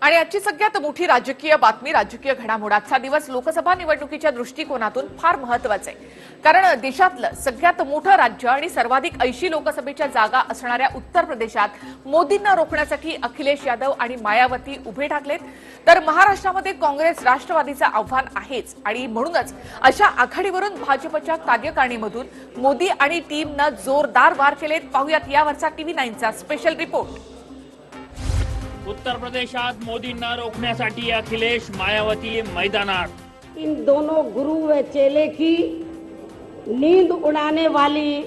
आणि आजची सगळ्यात मोठी राजकीय बातमी, राजकीय घडामोड. आजचा दिवस लोकसभा निवडणुकीच्या दृष्टिकोनातून फार महत्त्वाचा आहे. कारण देशातलं सगळ्यात मोठं राज्य आणि सर्वाधिक 80 लोकसभेच्या जागा असणाऱ्या उत्तर प्रदेशात मोदींना रोखण्यासाठी अखिलेश यादव आणि मायावती उभे ठाकलेत. तर महाराष्ट्रामध्ये काँग्रेस राष्ट्रवादीचं आव्हान आहेच आणि म्हणूनच अशा आघाडीवरून भाजपच्या कार्यकारिणीमधून मोदी आणि टीमनं जोरदार वार केलेत. पाहूयात यावरचा TV9चा स्पेशल रिपोर्ट. उत्तर प्रदेशात मोदींना रोखण्यासाठी अखिलेश मायावती मैदानात. इन दोनों गुरु व चेले की नींद उड़ाने वाली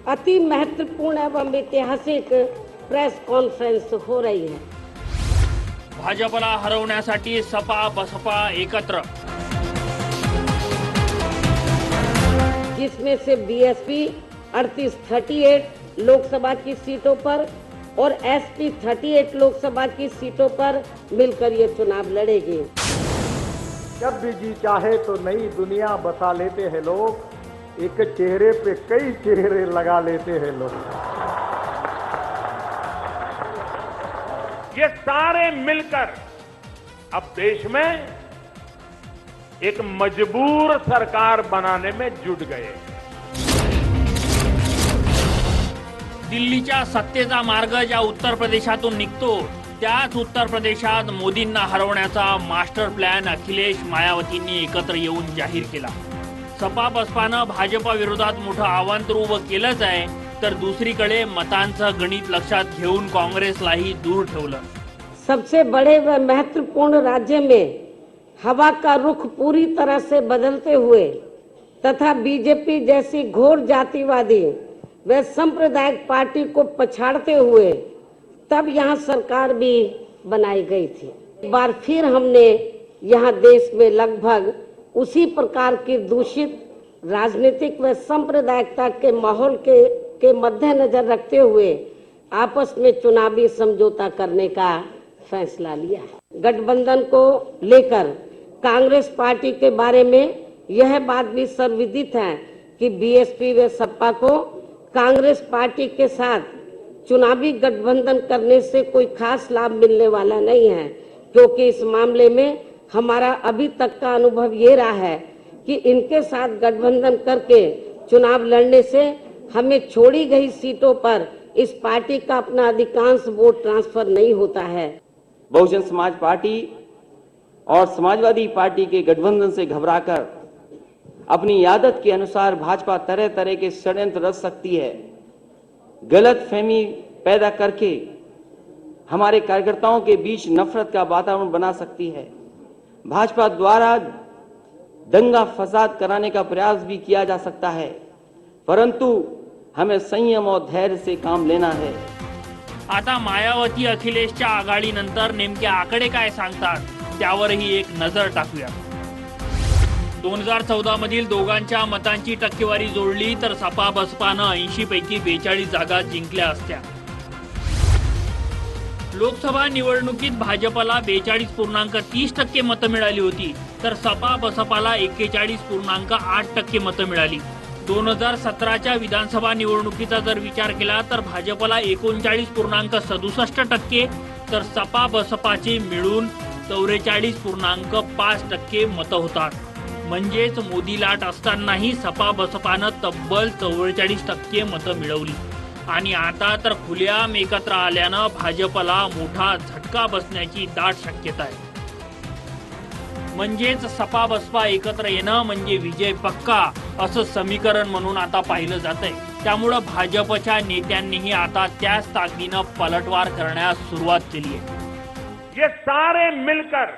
अति महत्वपूर्ण एवं ऐतिहासिक प्रेस कॉन्फ्रेंस हो रही है. भाजपला हरवण्यासाठी सपा बसपा एकत्र. जिसमें से बीएसपी 38 लोकसभा की सीटों पर और एसपी 38 लोकसभा की सीटों पर मिलकर ये चुनाव लड़ेगी. जब भी जी चाहे तो नई दुनिया बसा लेते हैं लोग, एक चेहरे पे कई चेहरे लगा लेते हैं लोग. ये सारे मिलकर अब देश में एक मजबूर सरकार बनाने में जुट गए. दिल्लीच्या सत्तेचा मार्ग ज्या उत्तर प्रदेशातून निघतो त्याच उत्तर प्रदेशात मोदींना हरवण्याचा मास्टर प्लॅन अखिलेश मायावतींनी एकत्र येऊन जाहीर केला. सपा बसपानं भाजपा विरोधात मोठं आव्हान तर उभं केलंच आहे, तर दुसरीकडे मतांचं गणित लक्षात घेऊन काँग्रेसलाही दूर ठेवलं. सबसे बड़े व महत्वपूर्ण राज्य में हवा का रुख पूरी तरह से बदलते हुए तथा बीजेपी जैसी घोर जातिवादी व सांप्रदायिक पार्टी को पछाड़ते हुए तब यहाँ सरकार भी बनाई गई थी. एक बार फिर हमने यहाँ देश में लगभग उसी प्रकार की दूषित राजनीतिक व सांप्रदायिकता के माहौल के मद्देनजर रखते हुए आपस में चुनावी समझौता करने का फैसला लिया है. गठबंधन को लेकर कांग्रेस पार्टी के बारे में यह बात भी सर्वविदित है कि बीएसपी व सपा को कांग्रेस पार्टी के साथ चुनावी गठबंधन करने से कोई खास लाभ मिलने वाला नहीं है, क्योंकि इस मामले में हमारा अभी तक का अनुभव ये रहा है कि इनके साथ गठबंधन करके चुनाव लड़ने से हमें छोड़ी गई सीटों पर इस पार्टी का अपना अधिकांश वोट ट्रांसफर नहीं होता है. बहुजन समाज पार्टी और समाजवादी पार्टी के गठबंधन से घबराकर अपनी आदत के अनुसार भाजपा तरह तरह के षड्यंत्र रच सकती है. गलत फहमी पैदा करके हमारे कार्यकर्ताओं के बीच नफरत का वातावरण बना सकती है. भाजपा द्वारा दंगा फसाद कराने का प्रयास भी किया जा सकता है, परंतु हमें संयम और धैर्य से काम लेना है. आता मायावती अखिलेशच्या आघाडीनंतर नेमके आकडे काय सांगतात त्यावरही एक नजर टाकूया. 2014 मधील दोघांच्या मतांची टक्केवारी जोडली तर सपा बसपानं 80 पैकी 42 जागा जिंकल्या असत्या. लोकसभा निवडणुकीत भाजपला 42.30% मतं मिळाली होती, तर सपा बसपाला 41.8% मतं मिळाली. 2017च्या विधानसभा निवडणुकीचा जर विचार केला तर भाजपला 39.67%, तर सपा बसपाचे मिळून 44.5% मतं होतात. म्हणजेच मोदी लाट असतानाही सपा बसपानं तब्बल 44% मतं मिळवली आणि आता तर खुलेआम एकत्र आल्यानं भाजपला मोठा झटका बसण्याची दाट शक्यता आहे. म्हणजेच सपा बसपा एकत्र येणं म्हणजे विजय पक्का असं समीकरण म्हणून आता पाहिलं जातंय. त्यामुळं भाजपच्या नेत्यांनीही आता त्याच ताकदीनं पलटवार करण्यास सुरुवात केली आहे. ये सारे मिलकर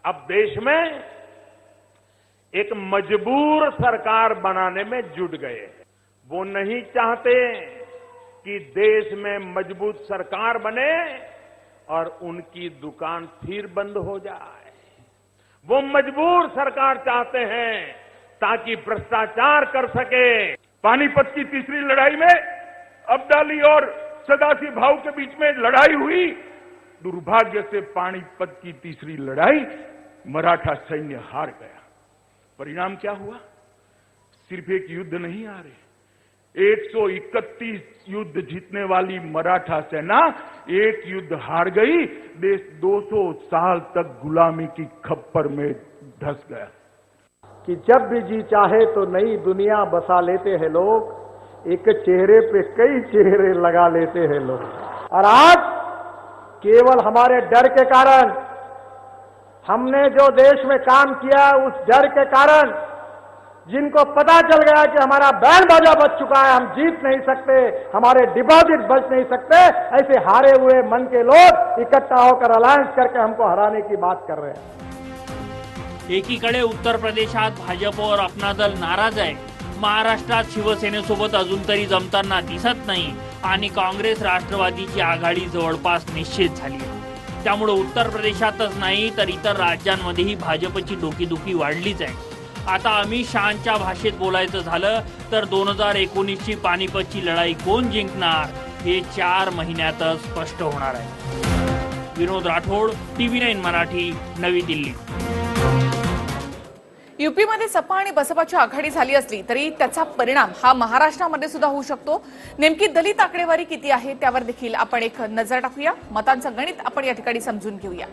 अब देश में एक मजबूर सरकार बनाने में जुट गए. वो नहीं चाहते कि देश में मजबूत सरकार बने और उनकी दुकान फिर बंद हो जाए. वो मजबूर सरकार चाहते हैं ताकि भ्रष्टाचार कर सके. पानीपत की तीसरी लड़ाई में अब्दाली और सदाशिव भाऊ के बीच में लड़ाई हुई. दुर्भाग्य से पानीपत की तीसरी लड़ाई मराठा सैन्य हार गया. परिणाम क्या हुआ? सिर्फ एक युद्ध नहीं आ रहे, 131 युद्ध जीतने वाली मराठा सेना एक युद्ध हार गई, देश 200 साल तक गुलामी की खप्पर में धंस गया। कि जब भी जी चाहे तो नई दुनिया बसा लेते हैं लोग, एक चेहरे पे कई चेहरे लगा लेते हैं लोग। और आज केवल हमारे डर के कारण, हमने जो देश में काम किया उस डर के कारण, जिनको पता चल गया कि हमारा बैंड बाजा बच चुका है, हम जीत नहीं सकते, हमारे डिपॉजिट बच नहीं सकते, ऐसे हारे हुए मन के लोग इकट्ठा होकर अलायंस करके हमको हराने की बात कर रहे हैं। एकीकडे उत्तर प्रदेशात भाजपवर अपना दल नाराज आहे, महाराष्ट्रात शिवसेनेसोबत अजून तरी जमताना दिसत नाही आणि काँग्रेस राष्ट्रवादीची आघाडी जवळपास निश्चित झाली आहे। त्यामुळे उत्तर प्रदेशातच नाही तर इतर राज्यांमध्येही भाजपची डोकीदुखी वाढलीच आहे। आता अमित शहांच्या भाषेत बोलायचं झालं तर 2019ची पानिपतची लढाई कोण जिंकणार हे 4 महिन्यातच स्पष्ट होणार आहे। विनोद राठोड, TV9 मराठी, नवी दिल्ली। यूपीमध्ये सपा आणि बसपाची आघाडी झाली असली तरी त्याचा परिणाम हा महाराष्ट्रामध्ये सुद्धा होऊ शकतो। नेमकी दलित आकडेवारी किती आहे त्यावर देखील आपण एक नजर टाकूया। मतांचं गणित आपण या ठिकाणी समजून घेऊया।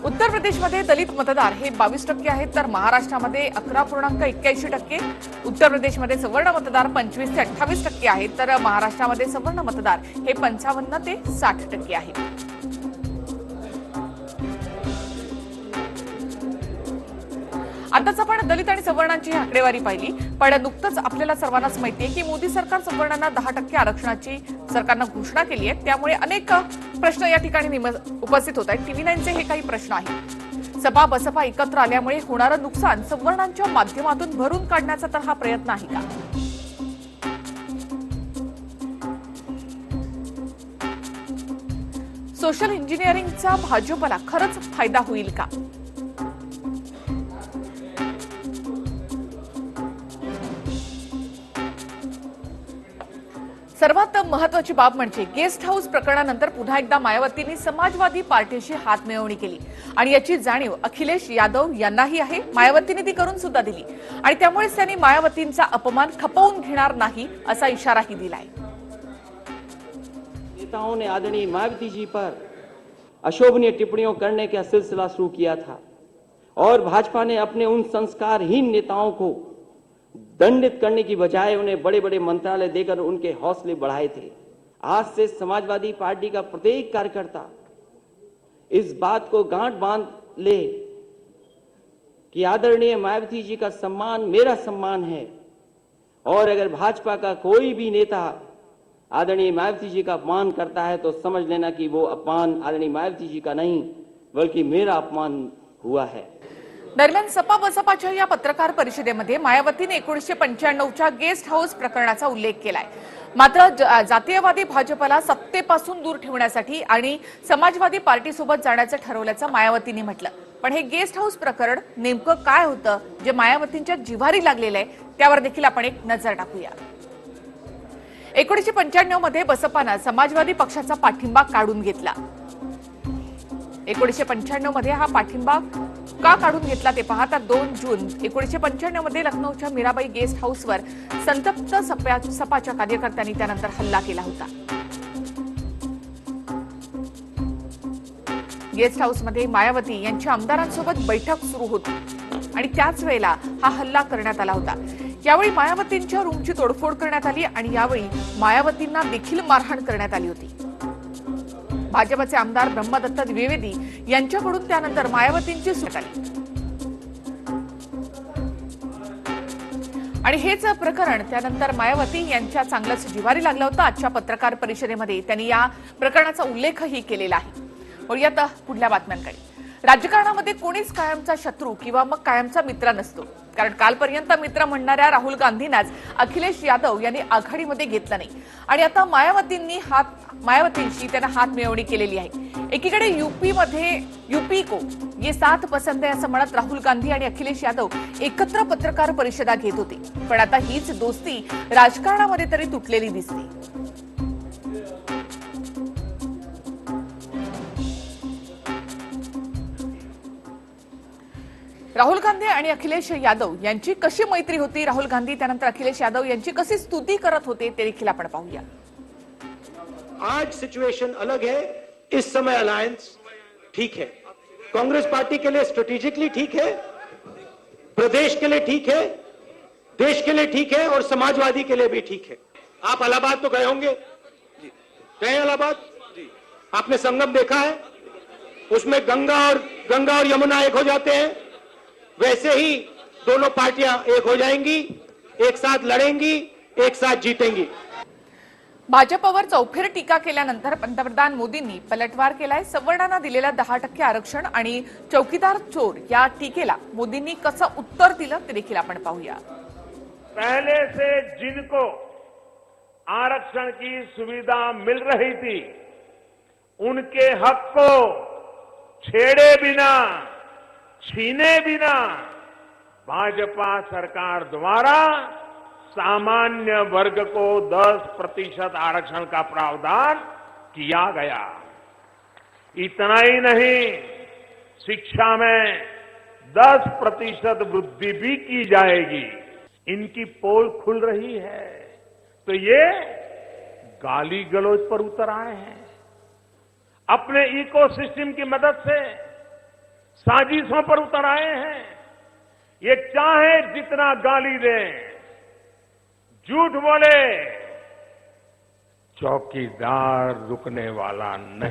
उत्तर प्रदेशमध्ये दलित मतदार हे 22% आहेत तर महाराष्ट्रामध्ये 11.81%। उत्तर प्रदेशमध्ये सवर्ण मतदार 25 ते 28% आहेत तर महाराष्ट्रामध्ये सवर्ण मतदार हे 55 ते 60% आहेत। आताच आपण दलित आणि सवर्णांची आकडेवारी पाहिली, पण नुकतंच आपल्याला सर्वांनाच माहिती आहे की मोदी सरकार सवर्णांना 10% आरक्षणाची सरकारनं घोषणा केली आहे। त्यामुळे अनेक प्रश्न या ठिकाणी उपस्थित होत आहेत। TV9चे हे काही प्रश्न आहेत। सपा बसपा एकत्र आल्यामुळे होणारं नुकसान सवर्णांच्या माध्यमातून भरून काढण्याचा तर हा प्रयत्न आहे का? सोशल इंजिनिअरिंगचा भाजपला खरंच फायदा होईल का? सर्वात महत्वाची बाब म्हणजे गेस्ट हाऊस प्रकरणानंतर पुन्हा एकदा मायावतींनी समाजवादी पार्टीशी हातमिळवणी केली आणि याची जाणीव अखिलेश यादव यांनाही आहे। मायावतींनी ती करून सुद्धा दिली आणि त्यामुळेच त्यांनी मायावतींचा अपमान खपवून घेणार नाही असा इशाराही दिलाय। नेताओं ने आदरणीय मायावती जी पर अशोभनीय टिप्पणियों करने का सिलसिला शुरू किया था और भाजपा ने अपने उन संस्कारहीन नेताओं को दंडित करने की बजाय उन्हें बड़े बड़े मंत्रालय देकर उनके हौसले बढ़ाए थे। आज से समाजवादी पार्टी का प्रत्येक कार्यकर्ता इस बात को गांठ बांध ले कि आदरणीय मायावती जी का सम्मान मेरा सम्मान है और अगर भाजपा का कोई भी नेता आदरणीय मायावती जी का अपमान करता है तो समझ लेना कि वो अपमान आदरणीय मायावती जी का नहीं बल्कि मेरा अपमान हुआ है। दरम्यान सपा बसपाच्या या पत्रकार परिषदेमध्ये मायावतीने 1995च्या गेस्ट हाऊस प्रकरणाचा उल्लेख केलाय। मात्र जातीयवादी भाजपला सत्तेपासून दूर ठेवण्यासाठी आणि समाजवादी पार्टीसोबत जाण्याचं ठरवल्याचं मायावतींनी म्हटलं। पण हे गेस्ट हाऊस प्रकरण नेमकं काय होतं जे मायावतींच्या जिव्हारी लागलेलं आहे त्यावर देखील आपण एक नजर टाकूया। 1995 मध्ये बसपानं समाजवादी पक्षाचा पाठिंबा काढून घेतला। 1995 मध्ये हा पाठिंबा का काढून घेतला ते पाहता 2 जून 1995 मध्ये लखनौच्या मीराबाई गेस्ट हाऊसवर संतप्त सपाच्या कार्यकर्त्यांनी त्यानंतर हल्ला केला होता। गेस्ट हाऊसमध्ये मायावती यांच्या आमदारांसोबत बैठक सुरू होती आणि त्याच वेळेला हा हल्ला करण्यात आला होता। यावेळी मायावतींच्या रूमची तोडफोड करण्यात आली आणि यावेळी मायावतींना देखील मारहाण करण्यात आली होती। भाजपचे आमदार ब्रह्मदत्त द्विवेदी यांच्याकडून त्यानंतर मायावतींची सुटका झाली आणि हेच प्रकरण त्यानंतर मायावती यांच्या चांगलंच जिव्हारी लागलं होतं। आजच्या पत्रकार परिषदेमध्ये त्यांनी या प्रकरणाचा उल्लेखही केलेला आहे। वळूयात पुढल्या बातम्यांकडे। राजकारणामध्ये कोणीच कायमचा शत्रू किंवा मग कायमचा मित्र नसतो, कारण कालपर्यंत मित्र म्हणणाऱ्या राहुल गांधींनाच अखिलेश यादव यांनी आघाडीमध्ये घेतलं नाही आणि आता मायावतींशी त्यांना हात मिळवणी केलेली आहे। एकीकडे यूपी को ये साथ पसंद है असं म्हणत राहुल गांधी आणि अखिलेश यादव एकत्र पत्रकार परिषदा घेत होते, पण आता हीच दोस्ती राजकारणामध्ये तरी तुटलेली दिसते। राहुल गांधी आणि अखिलेश यादव यांची कशी मैत्री होती, राहुल गांधी त्यानंतर अखिलेश यादव यांची कशी स्तुती करत होते ते देखील आपण पाहूया। आज सिचुएशन अलग है, इस समय अलायंस ठीक है, कांग्रेस पार्टी के लिए स्ट्रेटेजिकली ठीक है, प्रदेश के लिए ठीक है, देश के लिए ठीक है और समाजवादी के लिए भी ठीक है। आप इलाहाबाद तो गए होंगे, गए इलाहाबाद, आपने संगम देखा है, उसमें गंगा और यमुना एक हो जाते हैं, वैसे ही दोनों पार्टियां एक हो जाएंगी, एक साथ लड़ेंगी, एक साथ जीतेंगी। भाजपवर चौफेर टीका केल्यानंतर पंतप्रधान मोदींनी पलटवार केलाय। सवर्णांना दिलेलं 10% आरक्षण आणि चौकीदार चोर या टीकेला मोदींनी कसं उत्तर दिलं ते देखील आपण पाहूया। पहले से जिनको आरक्षण की सुविधा मिल रही थी, उनके हक को छेड़े बिना, छीने बिना भाजपा सरकार द्वारा सामान्य वर्ग को 10% आरक्षण का प्रावधान किया गया। इतना ही नहीं, शिक्षा में 10% वृद्धि भी की जाएगी। इनकी पोल खुल रही है तो ये गाली गलौज पर उतर आए हैं। अपने इकोसिस्टम की मदद से साजिशों पर उतर आए हैं। ये चाहे जितना गाली दें, झूठ बोले, चौकीदार रुकने वाला नहीं।